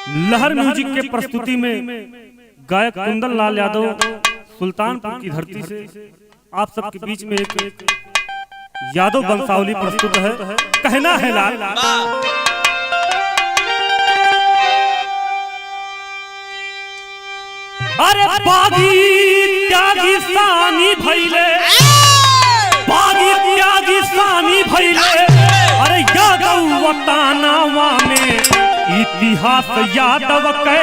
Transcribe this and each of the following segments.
लहर म्यूजिक के प्रस्तुति में गायक कुंदन लाल यादव सुल्तानपुर की धरती से आप सबके बीच में एक यादव वंशावली प्रस्तुत है। कहना है लाल अरे बागी त्यागी सानी भइले, बागी त्यागी सानी भइले, अरे यादव वतानावा में इतिहास यादव के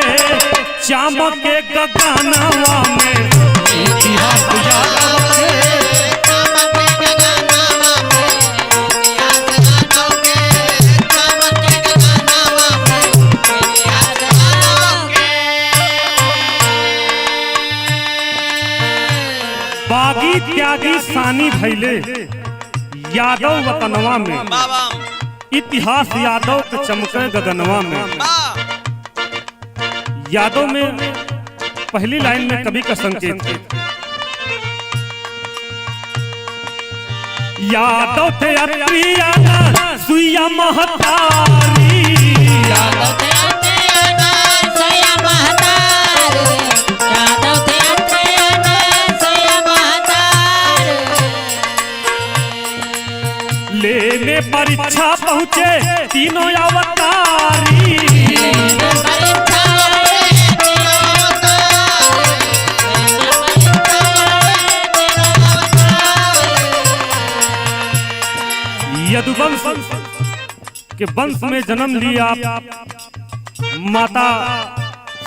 चामक के गगनवा में, इतिहास यादव के बागी त्यागी सानी भइले यादव वतनवा में, इतिहास यादव के चमके गगनवा में। यादव में पहली लाइन में कवि का संकेत है, यादव थे अत्रिया सुइया महतारी, यादव थे अत्रिया सुइया महतारी, यादव थे अत्रिया सुइया महतारी। लेने परीक्षा पहुँचे तीनों अवतारी, यदुवंश के वंश में जन्म लिया माता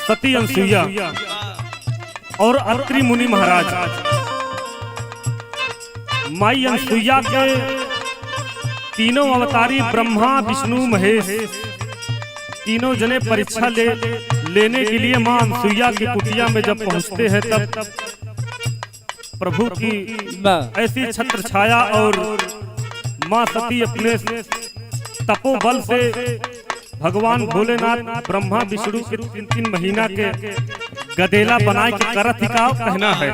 सती अनसुईया और अत्रि मुनि महाराज। माई अनसुईया के तीनों अवतारी ब्रह्मा विष्णु महेश तीनों जने परीक्षा लेने के लिए मां अनसुईया की कुटिया में जब पहुंचते हैं तब प्रभु की ऐसी छत्र छाया और मां सती अपने तपोबल से भगवान भोलेनाथ ब्रह्मा विष्णु के 3-3 महीना के गदेला बनाए के करत ही का कहना है।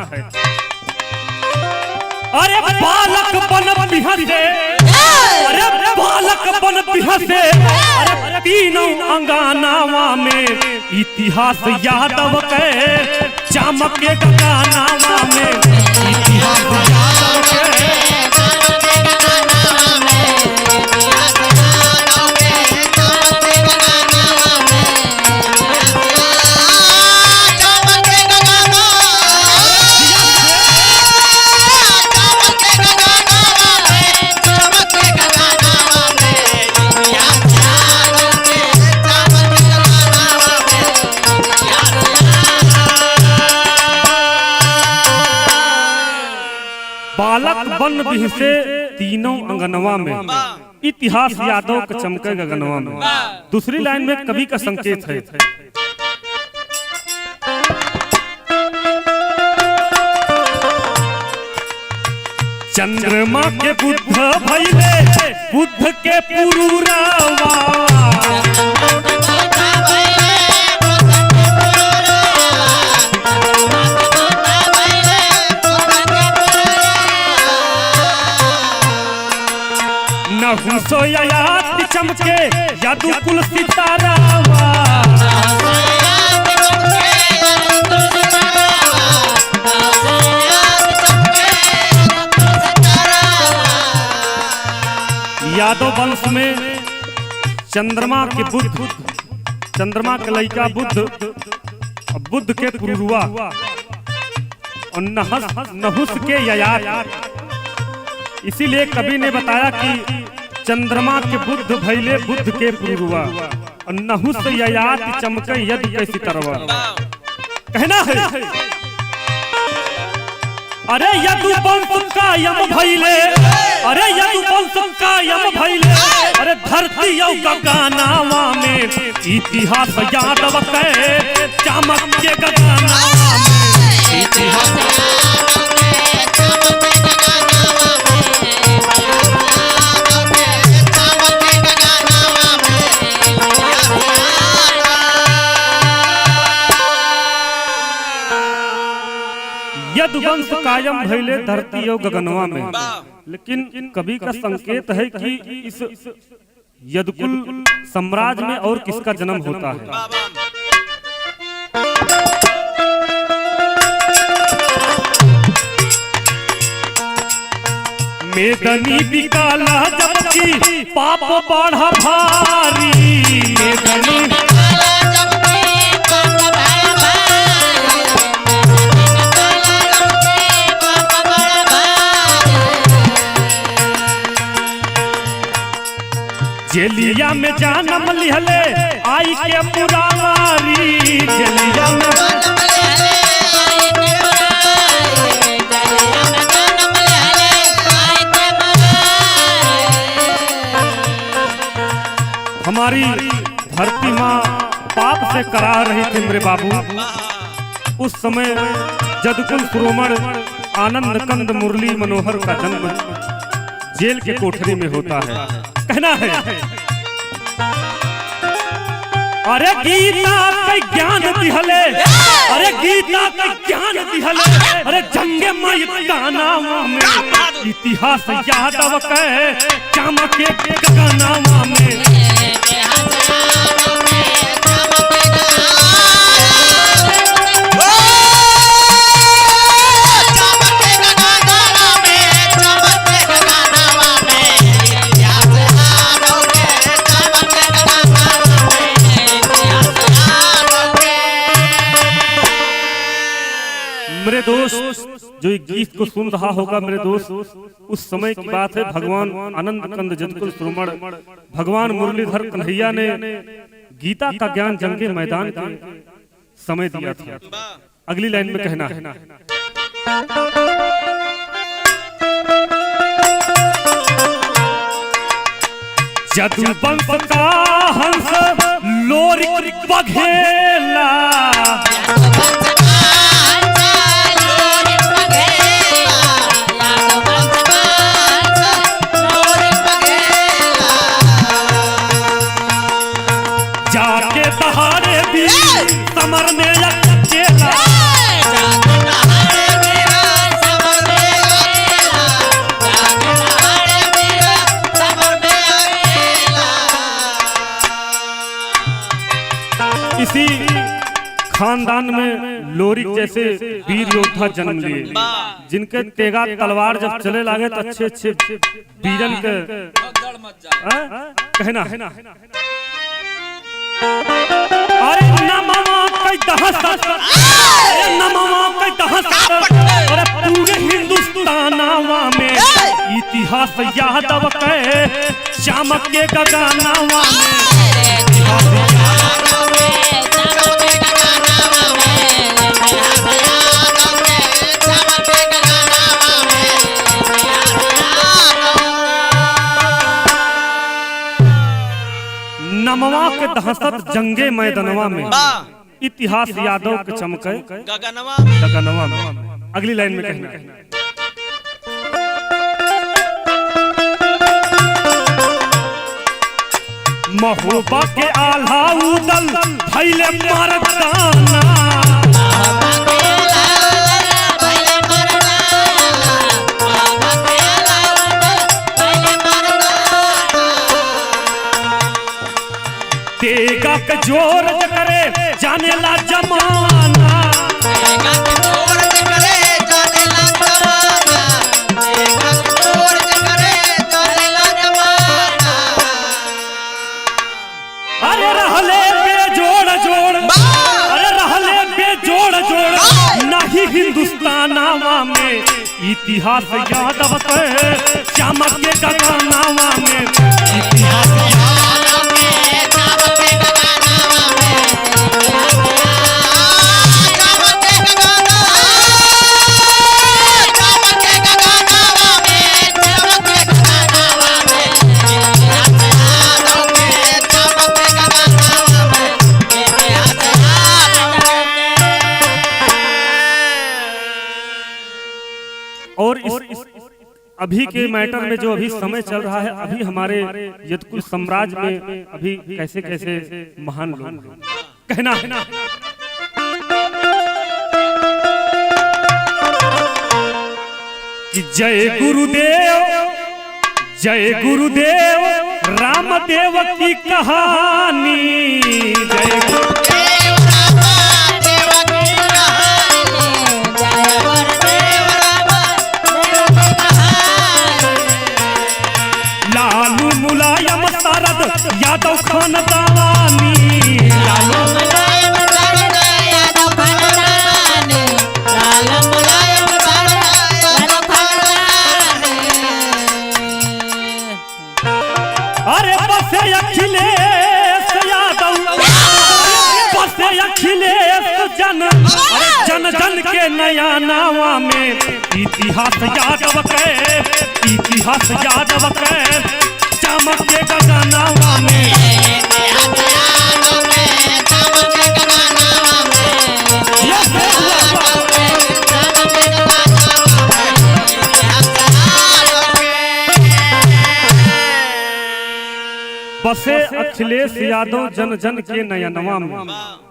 अरे बालक बन बिहसे, अरे बालक बन बिहसे, अरे तीनों अंगनावा में इतिहास यादव के चमक के गगनवा में, इतिहास यादव के बालक बन बिहसे तीनों अंगनवा में, इतिहास यादव के चमके गगनवा में। दूसरी लाइन में कवि का संकेत है, चंद्रमा के बुद्ध भइले बुद्ध के पुरुरवा, नहुसोयात चमके यदु कुल सितारावा, यादव वंश में चंद्रमा के बुद्ध, चंद्रमा के लड़का बुद्ध, बुद्ध के पुरुरवा और नहुस के ययात। इसीलिए कवि ने बताया कि चंद्रमा के बुद्ध भइले बुद्ध के पुरुरवा और नहुस ययात चमके यदु के सितारवा। कहना है अरे यदु वंश का यम भइले, अरे यदु वंश का यम भइले, अरे धरती औ गगनवा में इतिहास यादव के चमक के गगनवा में, इतिहास यदुवंश कायम भइले धरती और गगनवा में। लेकिन कवि का संकेत है कि इस यदुकुल साम्राज्य में और किसका जन्म होता है। मेदनी बिकाला जबकि पाप बढ़ा भारी, मेदनी जेलिया में जानम लिहले आई के पुरारी, जेलिया में हमारी धरती माँ पाप से करा रही थी मेरे बाबू। उस समय जदकुल श्रोमण आनंद कंद मुरली मनोहर का जन्म जेल के कोठरी में होता है। कहना है अरे गीता के ज्ञान दिहले, अरे गीता के ज्ञान दिहले, अरे जंगे मैदानवा में इतिहास यादव के चमके गगनवा में। मेरे दोस्त जो एक गीत को सुन रहा होगा मेरे दोस्त, उस समय की बात है। भगवान आनंद कंद जदकुल श्रोमण भगवान मुरलीधर कन्हैया ने गीता का ज्ञान जंगे मैदान के समय दिया था। अगली लाइन में कहना है जदु वंश का हंस लोरिक बघेला, जाके दहाड़े भी समर में अकेला, इसी खानदान में लोरिक जैसे वीर योद्धा जन्म लिए, जिनके तेगा तलवार जब चले लागे तो अच्छे अच्छे वीरन के कहना है अरे नमवा कई दहशत, अरे नमवा कई दहशत, अरे पूरे हिंदुस्तानवा में इतिहास यादव के चमक के गगनवा में। नमवा के दहशत जंगे मैदानवा में इतिहास यादव के चमके गगनवा में। अगली लाइन में कहना है महोबा के आल्हा उदल भैले मर्दाना, तेगा के जोर करे जाने ला जमाना, अरे रहले बेजोड़ जोड़, अरे रहले बेजोड़ जोड़ नहीं हिंदुस्तानवा में इतिहास यादव के चमक के गगनवा में। इतिहास और इस अभी के मैटर में जो अभी समय चल रहा है, अभी हमारे यदकुल साम्राज्य में अभी कैसे कैसे महान लोग कहना है कि जय गुरुदेव रामदेव की कहानी, जय गुरुदेव मुलायम शारद यादव खानदानी। लालू मुलायम शारद यादव खानदानी, लालू मुलायम शारद यादव खानदानी। अरे बसे अखिलेश यादव, बसे अखिलेश जन जन जन के नया नावा में इतिहास यादव के, इतिहास यादव के चमक के गगनवा में। बसे अखिलेश यादव जन जन के नयनवा में,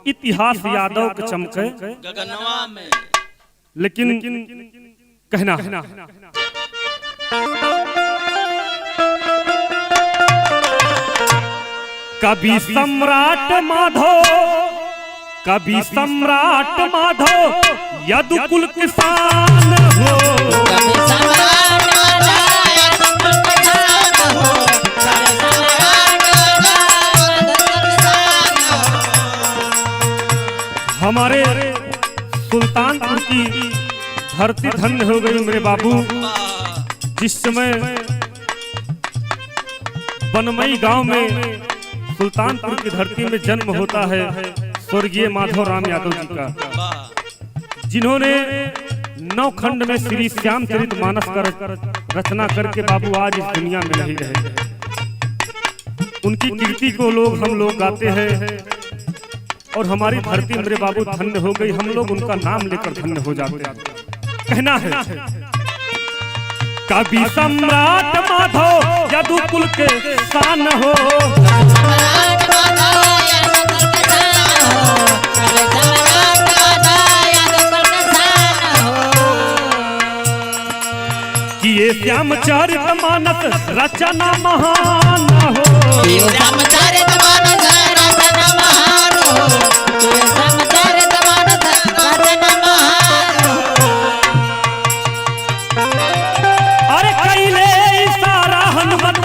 इतिहास यादव के चमके गगनवा में। लेकिन कहना कभी सम्राट माधो, कभी सम्राट माधो यदुकुल किसान हो। कभी सम्राट माधो यदुकुल किसान हो, कभी सम्राट माधो यदुकुल किसान हो। हमारे सुल्तानपुर की धरती धन्य हो गई मेरे बाबू। जिस समय बनमई गांव में सुल्तानपुर की धरती में जन्म होता है स्वर्गीय माधव राम यादव जी का, जिन्होंने 9 खंड में श्री श्यामचरित मानस का रचना करके बाबू आज इस दुनिया में नहीं रहे। उनकी कीर्ति को हम लोग गाते हैं और हमारी धरती मेरे बाबू धन्य हो गई। हम लोग उनका नाम लेकर धन्य हो जाते हैं। कहना है कभी सम्राट माधव यदुकुल के शान हो। सम्राट माधो यदुकुल किसान हो, कभी सम्राट माधो यदुकुल किसान हो। किए श्यामचरित मानस रचना महान हो। श्यामचरित मानस रचना महान हो, श्यामचरित मानस रचना महान हो। अरे कैले इशारा हनुमत,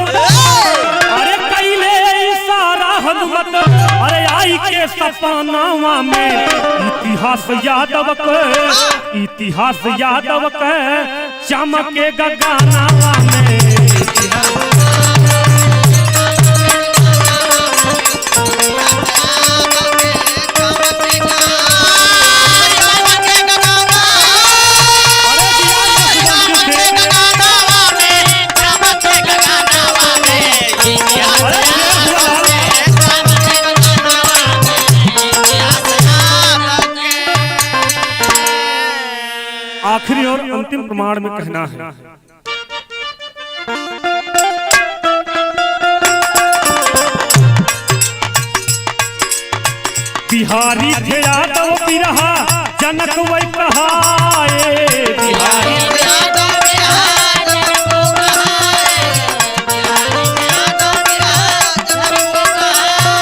अरे कैले इशारा हनुमत, अरे आई के सपनावा में इतिहास यादव के, इतिहास यादव के चमके गगनवा में। आखिरी और अंतिम प्रमाण में कहना है बिहारी थे यादव बिरहा जनक वै कहाए। बिहारी यादव बिहार जनक को कहाए, बिहारी यादव बिहार जनक को कहाए।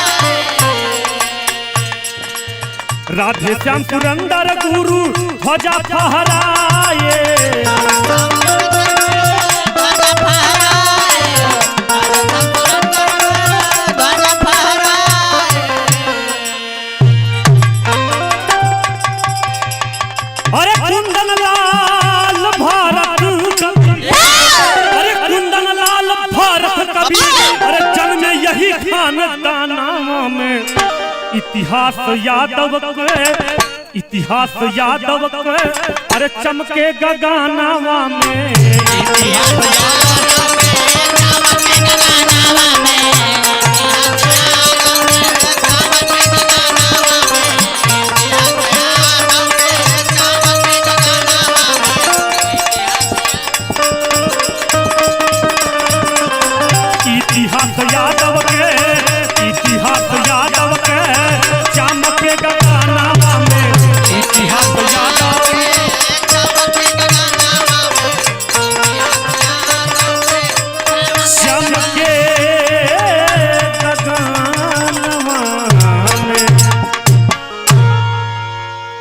राधे श्याम पुरंदर गुरु ध्वजा फहराए। ध्वजा फहराए, ध्वजा फहराए। अरे कुंदन लाल भारत, अरे कुंदन लाल भारत कवि, अरे जन्म यही खानदानवा में इतिहास यादव के, इतिहास यादव के अरे चमके गगनवा में। इतिहास यादव के